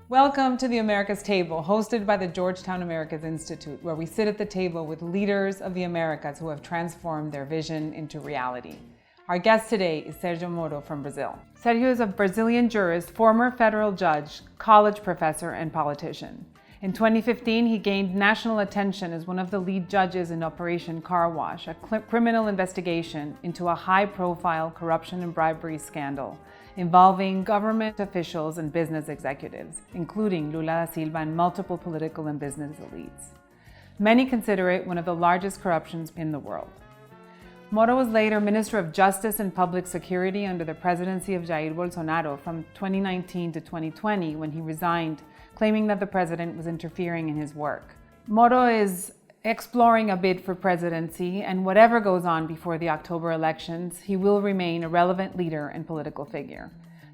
Welcome to the Americas Table, hosted by the Georgetown Americas Institute, where we sit at the table with leaders of the Americas who have transformed their vision into reality. Our guest today is Sergio Moro from Brazil. Sergio is a Brazilian jurist, former federal judge, college professor, and politician. In 2015, he gained national attention as one of the lead judges in Operation Car Wash, a criminal investigation into a high-profile corruption and bribery scandal involving government officials and business executives, including Lula da Silva and multiple political and business elites. Many consider it one of the largest corruptions in the world. Moro was later Minister of Justice and Public Security under the presidency of Jair Bolsonaro from 2019 to 2020, when he resigned, claiming that the president was interfering in his work. Moro is exploring a bid for presidency, and whatever goes on before the October elections, he will remain a relevant leader and political figure.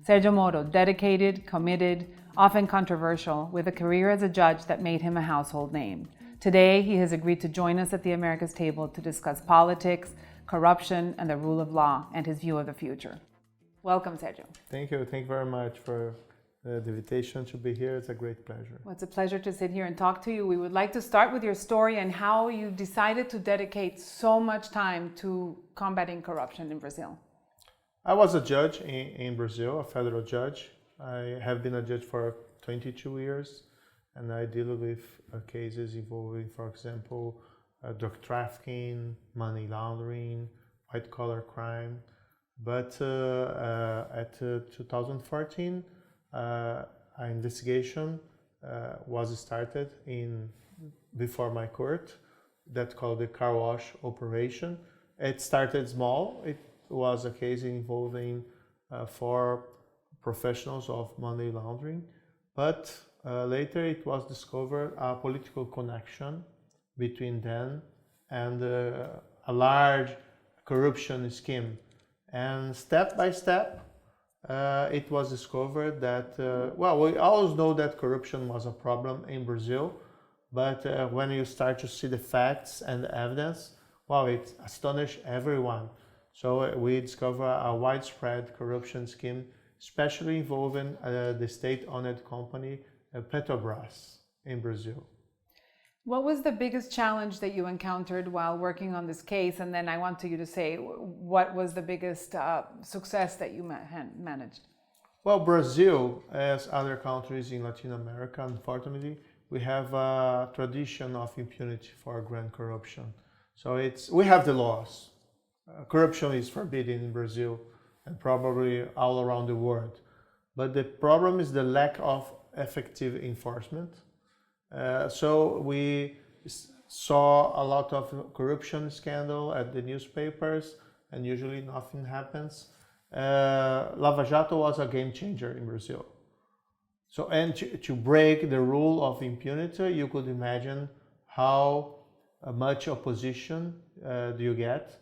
Sergio Moro, dedicated, committed, often controversial, with a career as a judge that made him a household name. Today, he has agreed to join us at the Americas Table to discuss politics, corruption, and the rule of law, and his view of the future. Welcome, Sergio. Thank you. Thank you very much for the invitation to be here. It's a great pleasure. Well, it's a pleasure to sit here and talk to you. We would like to start with your story and how you decided to dedicate so much time to combating corruption in Brazil. I was a judge in Brazil, a federal judge. I have been a judge for 22 years, and I deal with cases involving, for example, drug trafficking, money laundering, white-collar crime. But at 2014, an investigation was started before my court that called the car wash operation. It started small. It was a case involving 4 professionals of money laundering, but later it was discovered a political connection between them and a large corruption scheme. And step by step, it was discovered that, we always know that corruption was a problem in Brazil, but when you start to see the facts and the evidence, it astonished everyone. So we discover a widespread corruption scheme, especially involving the state-owned company Petrobras in Brazil. What was the biggest challenge that you encountered while working on this case? And then I want you to say, what was the biggest success that you managed? Well, Brazil, as other countries in Latin America, unfortunately, we have a tradition of impunity for grand corruption. So we have the laws. Corruption is forbidden in Brazil and probably all around the world. But the problem is the lack of effective enforcement. So we saw a lot of corruption scandal at the newspapers, and usually nothing happens. Lava Jato was a game changer in Brazil. So, and to break the rule of impunity, you could imagine how much opposition do you get.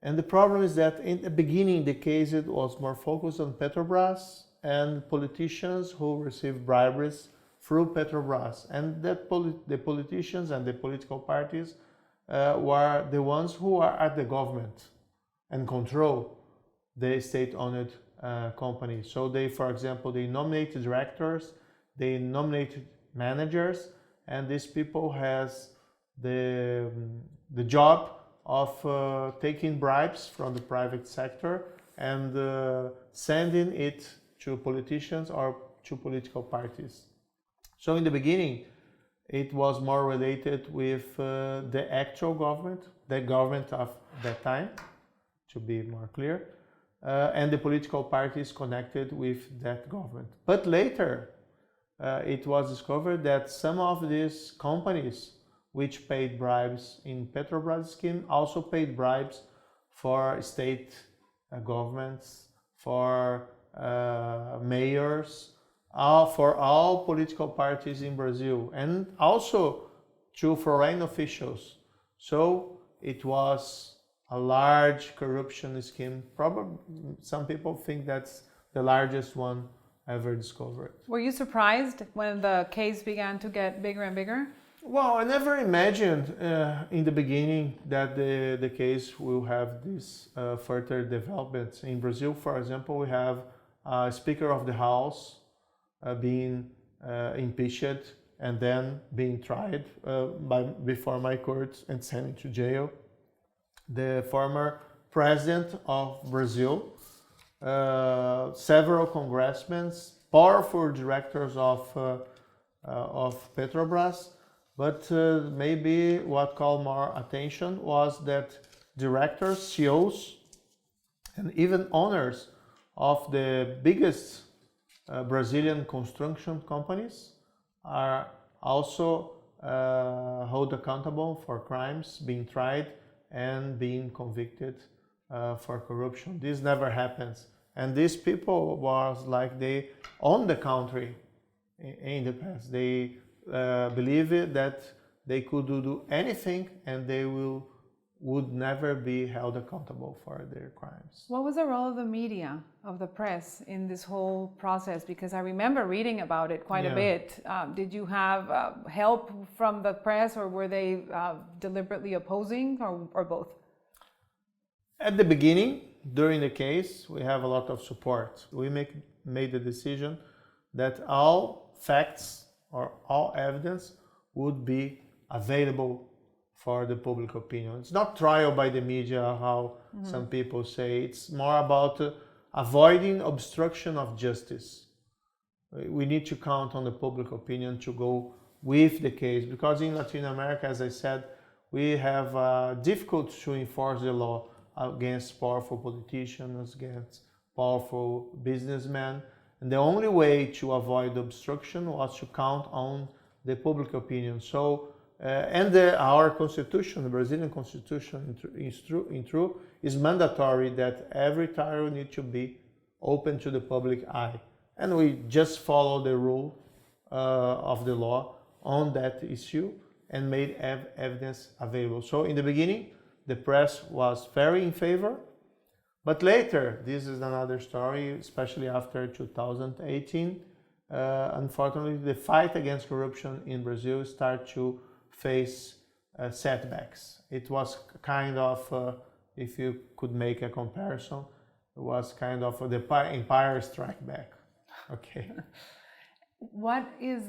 And the problem is that in the beginning, the case was more focused on Petrobras and politicians who received briberies through Petrobras, and that the politicians and the political parties were the ones who are at the government and control the state-owned companies. So they, for example, they nominated directors, they nominated managers, and these people has the job of taking bribes from the private sector and sending it to politicians or to political parties. So in the beginning, it was more related with the actual government, the government of that time, to be more clear, and the political parties connected with that government. But later, it was discovered that some of these companies which paid bribes in Petrobras scheme also paid bribes for state governments, for mayors, for all political parties in Brazil, and also to foreign officials. So it was a large corruption scheme. Probably some people think that's the largest one ever discovered. Were you surprised when the case began to get bigger and bigger? Well, I never imagined in the beginning that the case will have this further developments. In Brazil, for example, we have a Speaker of the House being impeached and then being tried before my courts and sent to jail. The former president of Brazil, several congressmen, powerful directors of Petrobras, but maybe what called more attention was that directors, CEOs, and even owners of the biggest Brazilian construction companies are also held accountable for crimes, being tried and being convicted for corruption. This never happens. And these people was like they own the country in the past. They believe that they could do anything and they would never be held accountable for their crimes. What was the role of the media, of the press, in this whole process? Because I remember reading about it quite a bit. Did you have help from the press, or were they deliberately opposing, or both? At the beginning, during the case, we have a lot of support. We made the decision that all facts or all evidence would be available for the public opinion. It's not trial by the media, how some people say. It's more about avoiding obstruction of justice. We need to count on the public opinion to go with the case, because in Latin America, as I said, we have difficult to enforce the law against powerful politicians, against powerful businessmen. And the only way to avoid obstruction was to count on the public opinion. So, our constitution, the Brazilian constitution, in truth, is mandatory that every trial needs to be open to the public eye. And we just follow the rule of the law on that issue and made evidence available. So in the beginning, the press was very in favor, but later, this is another story, especially after 2018, unfortunately, the fight against corruption in Brazil started to face setbacks. It was kind of, if you could make a comparison, it was kind of the Empire Strike Back. Okay. What is,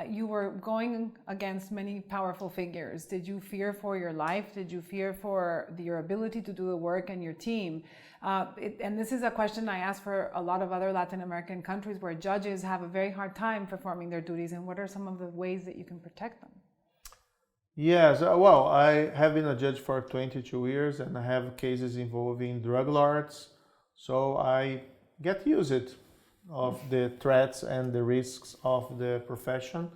you were going against many powerful figures. Did you fear for your life? Did you fear for your ability to do the work and your team? And this is a question I ask for a lot of other Latin American countries where judges have a very hard time performing their duties. And what are some of the ways that you can protect them? Yes, well, I have been a judge for 22 years and I have cases involving drug lords. So I get used of the threats and the risks of the profession.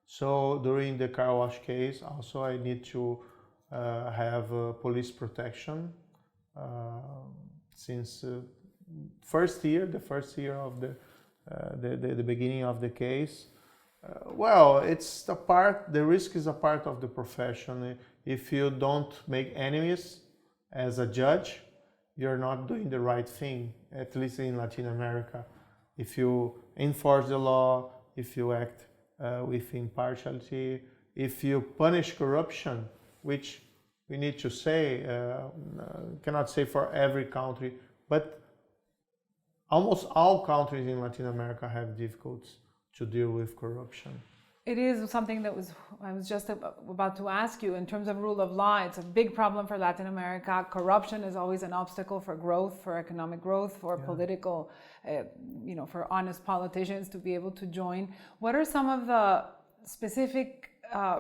So during the car wash case, also I need to have police protection since the first year of the beginning of the case. Well, it's a part. The risk is a part of the profession. If you don't make enemies as a judge, you're not doing the right thing. At least in Latin America. If you enforce the law, if you act with impartiality, if you punish corruption, which we need to say, cannot say for every country, but almost all countries in Latin America have difficulties to deal with corruption. It is something that I was just about to ask you. In terms of rule of law, it's a big problem for Latin America. Corruption is always an obstacle for growth, for economic growth, for political, for honest politicians to be able to join. What are some of the specific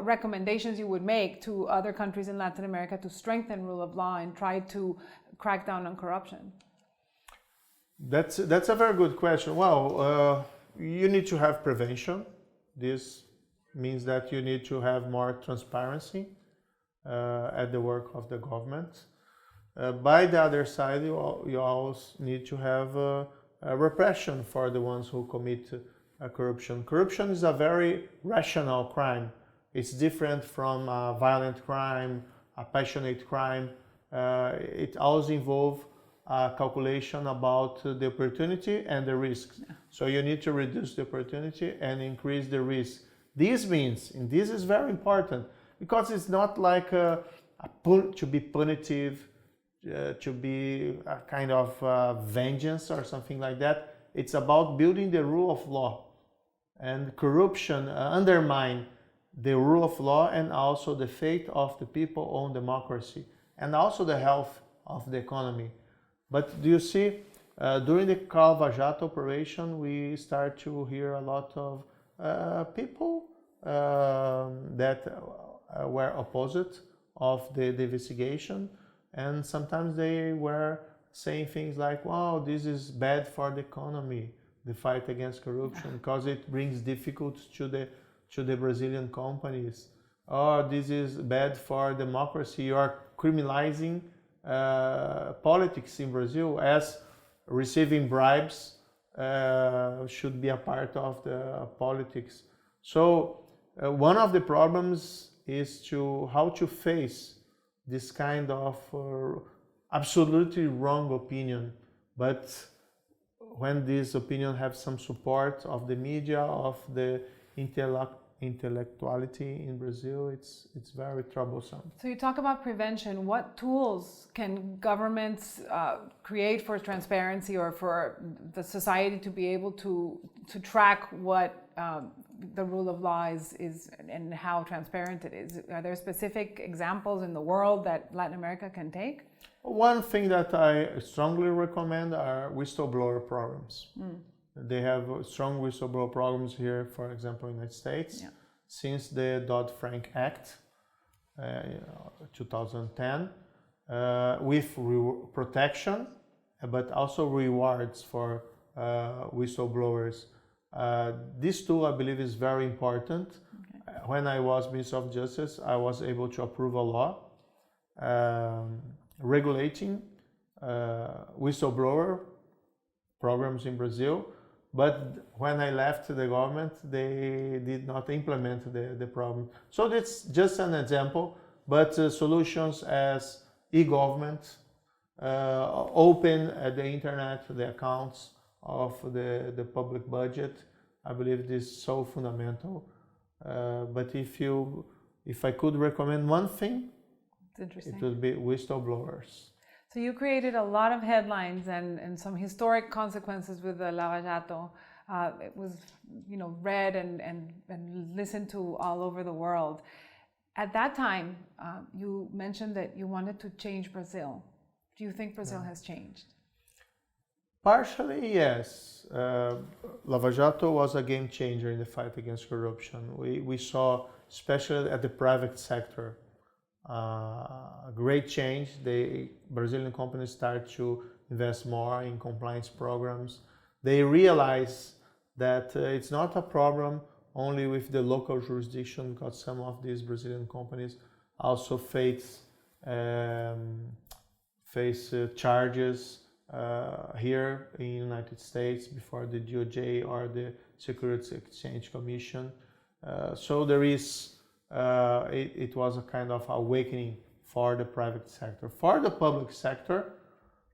recommendations you would make to other countries in Latin America to strengthen rule of law and try to crack down on corruption? That's a very good question. Well, you need to have prevention. This means that you need to have more transparency at the work of the government. By the other side, you also need to have a repression for the ones who commit corruption. Corruption is a very rational crime. It's different from a violent crime, a passionate crime. It always involves a calculation about the opportunity and the risks. Yeah. So you need to reduce the opportunity and increase the risk. This means, and this is very important, because it's not like to be punitive, to be a kind of vengeance or something like that. It's about building the rule of law. and corruption undermine the rule of law and also the faith of the people on democracy and also the health of the economy. But do you see, during the Lava Jato operation, we start to hear a lot of people that were opposite of the investigation, and sometimes they were saying things like, wow, this is bad for the economy, the fight against corruption, because it brings difficulties to the Brazilian companies. Or this is bad for democracy. You are criminalizing politics in Brazil, as receiving bribes should be a part of the politics. So one of the problems is how to face this kind of absolutely wrong opinion, but when this opinion has some support of the media, of the intellectuality in Brazil, it's very troublesome. So you talk about prevention. What tools can governments create for transparency or for the society to be able to track what the rule of law is and how transparent it is? Are there specific examples in the world that Latin America can take? One thing that I strongly recommend are whistleblower programs. They have strong whistleblower programs here, for example, in the United States, since the Dodd-Frank Act, 2010, with protection, but also rewards for whistleblowers. This tool, I believe, is very important. Okay. When I was Minister of Justice, I was able to approve a law regulating whistleblower programs in Brazil, but when I left the government, they did not implement the problem. So that's just an example, but solutions as e-government, open at the internet the accounts of the public budget, I believe this is so fundamental. But if I could recommend one thing, it would be whistleblowers. So you created a lot of headlines and some historic consequences with the Lava Jato. It was, read and listened to all over the world. At that time, you mentioned that you wanted to change Brazil. Do you think Brazil has changed? Partially, yes. Lava Jato was a game changer in the fight against corruption. We saw, especially at the private sector, a great change. The Brazilian companies started to invest more in compliance programs. They realize that it's not a problem only with the local jurisdiction, because some of these Brazilian companies also face charges here in the United States before the DOJ or the Securities Exchange Commission. So there is it was a kind of awakening for the private sector. For the public sector,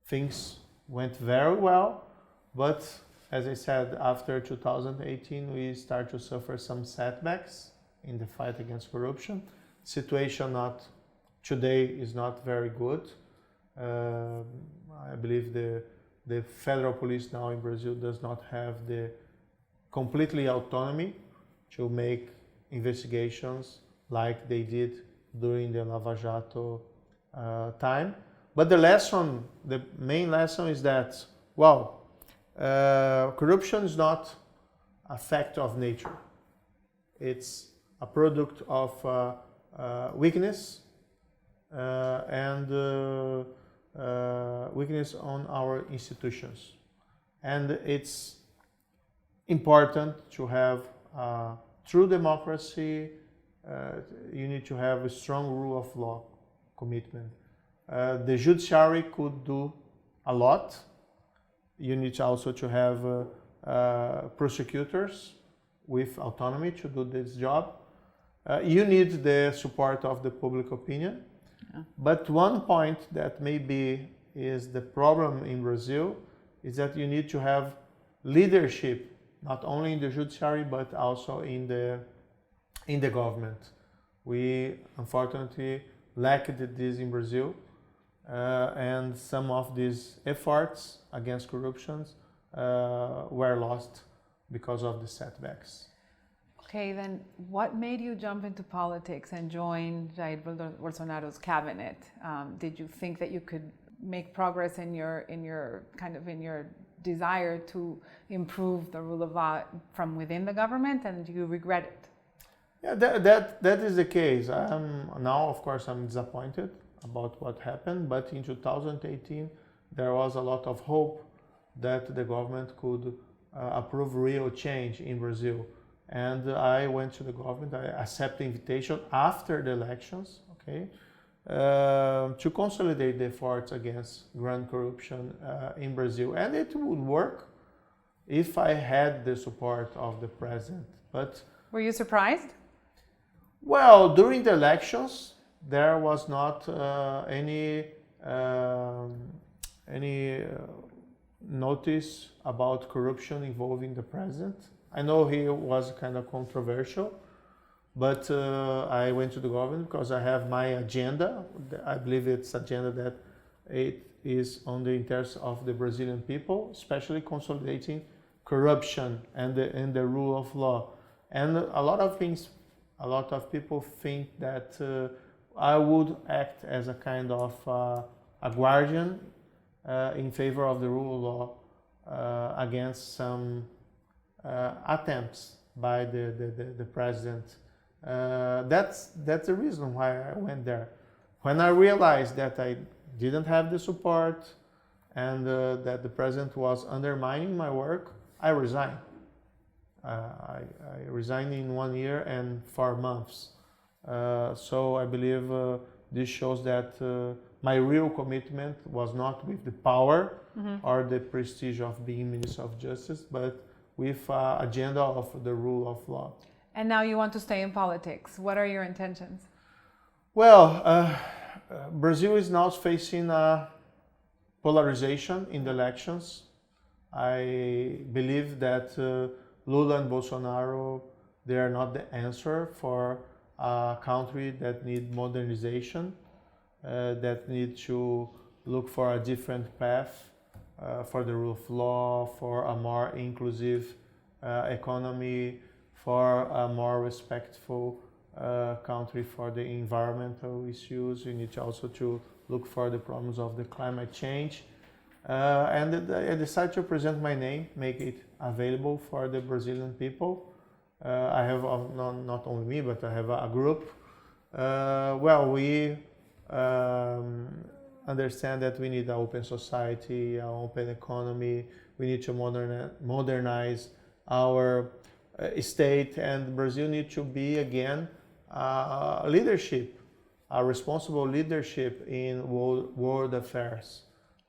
things went very well, but as I said, after 2018, we start to suffer some setbacks in the fight against corruption. Situation today is not very good. I believe the federal police now in Brazil does not have the completely autonomy to make investigations like they did during the Lava Jato time. But the main lesson is that, corruption is not a fact of nature. It's a product of weakness and weakness on our institutions. And it's important to have true democracy. You need to have a strong rule of law commitment. The judiciary could do a lot. You need also to have prosecutors with autonomy to do this job. You need the support of the public opinion. Yeah. But one point that maybe is the problem in Brazil is that you need to have leadership, not only in the judiciary, but also in the government. We unfortunately lacked this in Brazil, and some of these efforts against corruption were lost because of the setbacks. Okay, then what made you jump into politics and join Jair Bolsonaro's cabinet? Did you think that you could make progress in your desire to improve the rule of law from within the government, and do you regret it? Yeah, that is the case. Now, of course, I'm disappointed about what happened, but in 2018, there was a lot of hope that the government could approve real change in Brazil. And I went to the government, I accepted the invitation after the elections, okay, to consolidate the efforts against grand corruption in Brazil. And it would work if I had the support of the president. But were you surprised? Well, during the elections, there was not any notice about corruption involving the president. I know he was kind of controversial, but I went to the government because I have my agenda. I believe it's agenda that it is on the interest of the Brazilian people, especially consolidating corruption and the rule of law. And a lot of people think that I would act as a kind of a guardian in favor of the rule of law against some attempts by the president. That's the reason why I went there. When I realized that I didn't have the support and that the president was undermining my work, I resigned. I resigned in 1 year and 4 months. So I believe this shows that my real commitment was not with the power or the prestige of being Minister of Justice, but with agenda of the rule of law. And now you want to stay in politics. What are your intentions? Well, Brazil is now facing a polarization in the elections. I believe that Lula and Bolsonaro, they are not the answer for a country that needs modernization, that needs to look for a different path for the rule of law, for a more inclusive economy, for a more respectful country for the environmental issues. We need also to look for the problems of the climate change. And I decided to present my name, make it available for the Brazilian people. I have not only me, but I have a group. We understand that we need an open society, an open economy. We need to modernize our state, and Brazil needs to be again leadership, a responsible leadership in world affairs.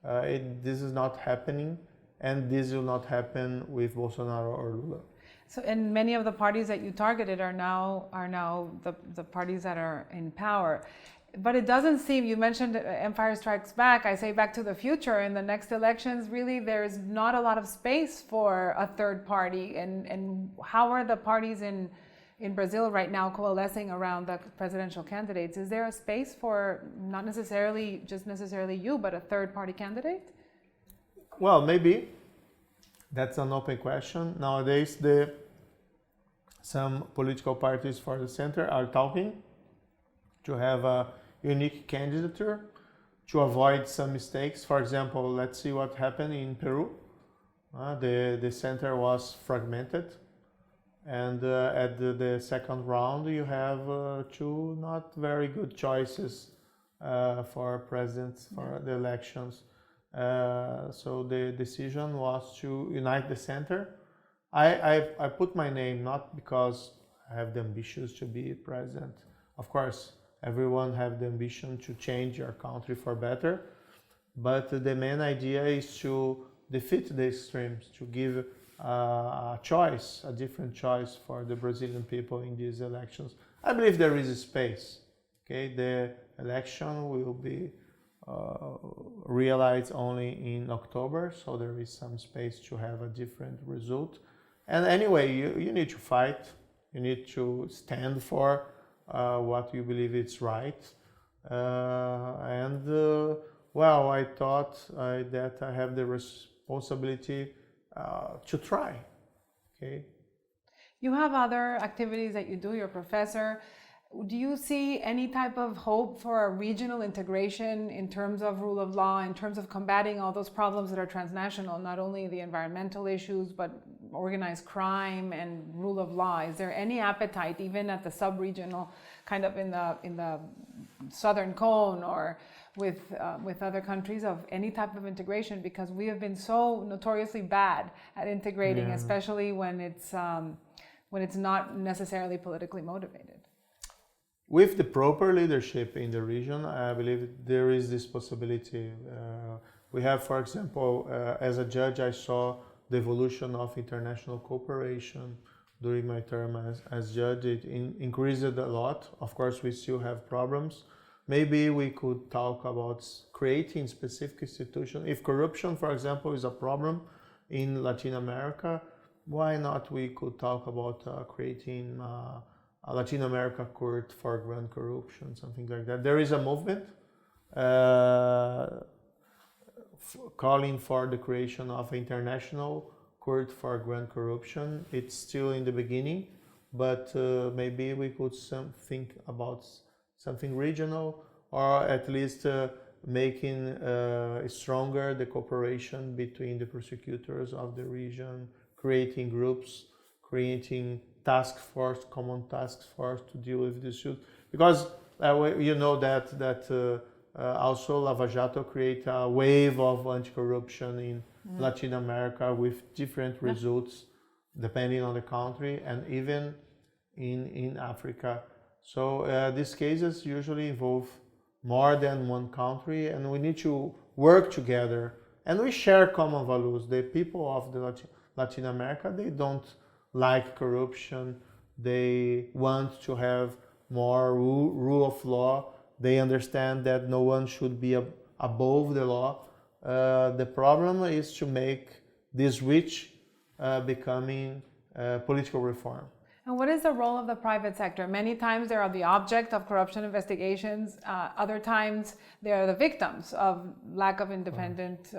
This is not happening, and this will not happen with Bolsonaro or Lula. So, and many of the parties that you targeted are now the parties that are in power. But it doesn't seem, you mentioned Empire Strikes Back, I say Back to the Future. In the next elections, really, there's not a lot of space for a third party. And how are the parties in Brazil right now coalescing around the presidential candidates? Is there a space for not necessarily you, but a third party candidate? Well, maybe. That's an open question. Nowadays, some political parties for the center are talking to have a unique candidature to avoid some mistakes. For example, let's see what happened in Peru. The center was fragmented, and at the second round you have two not very good choices for presidents for the elections. So the decision was to unite the center. I put my name not because I have the ambitions to be president. Of course, everyone have the ambition to change your country for better, but the main idea is to defeat the extremes, to give a choice, a different choice for the Brazilian people in these elections. I believe there is a space. Okay, the election will be realized only in October, so there is some space to have a different result. And anyway, you need to fight, you need to stand for what you believe is right. I thought that I have the responsibility to try. Okay. You have other activities that you do, you're a professor. Do you see any type of hope for a regional integration in terms of rule of law, in terms of combating all those problems that are transnational, not only the environmental issues, but organized crime and rule of law? Is there any appetite, even at the sub-regional, kind of in the southern cone or with other countries, of any type of integration? Because we have been so notoriously bad at integrating, especially when it's not necessarily politically motivated. With the proper leadership in the region, I believe there is this possibility. We have, for example, as a judge, I saw the evolution of international cooperation during my term as judge. It increased a lot. Of course, we still have problems. Maybe we could talk about creating specific institutions. If corruption, for example, is a problem in Latin America, why not we could talk about creating a Latin America court for grand corruption, something like that. There is a movement calling for the creation of an international court for grand corruption. It's still in the beginning, but maybe we could think about something regional, or at least making stronger the cooperation between the prosecutors of the region, creating groups, creating common task force to deal with this issue. Because you know that also Lava Jato create a wave of anti-corruption in Latin America with different results depending on the country, and even in Africa. So these cases usually involve more than one country, and we need to work together. And we share common values. The people of the Latin America, they don't like corruption. They want to have more rule of law. They understand that no one should be above the law. The problem is to make this switch becoming political reform. And what is the role of the private sector? Many times they are the object of corruption investigations. Other times they are the victims of lack of independent,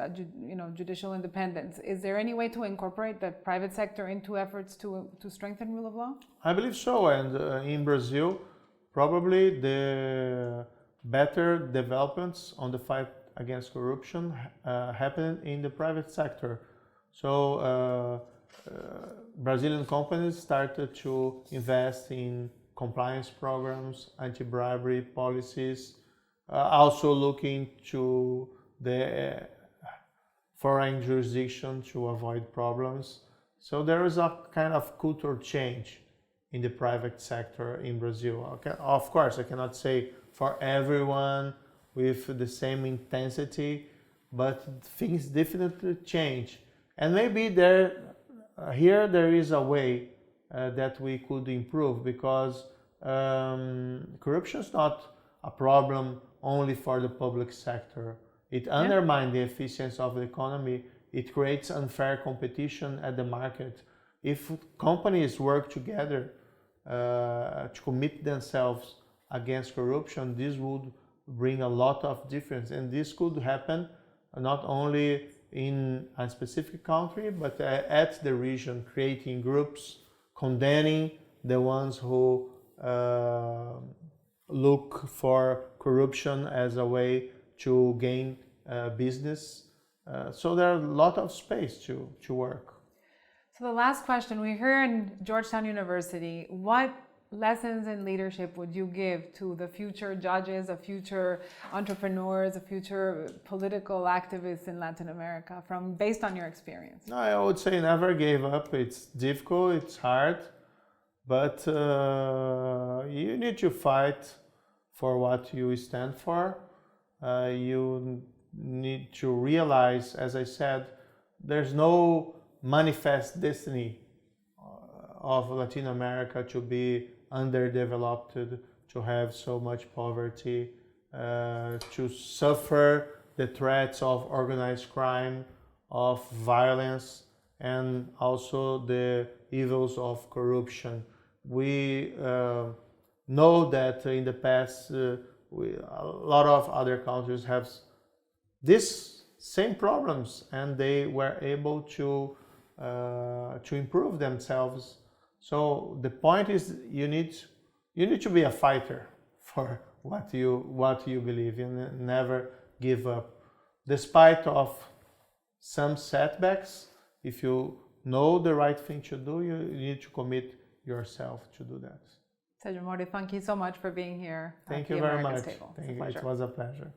judicial independence. Is there any way to incorporate the private sector into efforts to strengthen rule of law? I believe so. And in Brazil, probably the better developments on the fight against corruption happen in the private sector. So Brazilian companies started to invest in compliance programs, anti-bribery policies, also looking to the foreign jurisdiction to avoid problems. So there is a kind of cultural change in the private sector in Brazil. Okay, of course, I cannot say for everyone with the same intensity, but things definitely change. And maybe here there is a way that we could improve, because corruption is not a problem only for the public sector. It undermines the efficiency of the economy. It creates unfair competition at the market. If companies work together to commit themselves against corruption, this would bring a lot of difference. And this could happen not only in a specific country, but at the region, creating groups, condemning the ones who look for corruption as a way to gain business. So there are a lot of space to work. So the last question, we're here in Georgetown University. What lessons in leadership would you give to the future judges, the future entrepreneurs, the future political activists in Latin America, based on your experience? I would say never give up. It's difficult, it's hard, but you need to fight for what you stand for. You need to realize, as I said, there's no manifest destiny of Latin America to be underdeveloped, to have so much poverty, to suffer the threats of organized crime, of violence, and also the evils of corruption. We know that in the past a lot of other countries have these same problems, and they were able to improve themselves So the point is you need to be a fighter for what you believe in and never give up. Despite of some setbacks, if you know the right thing to do, you need to commit yourself to do that. Sergio Moro, thank you so much for being here. Thank you very much. Thank you. It was a pleasure.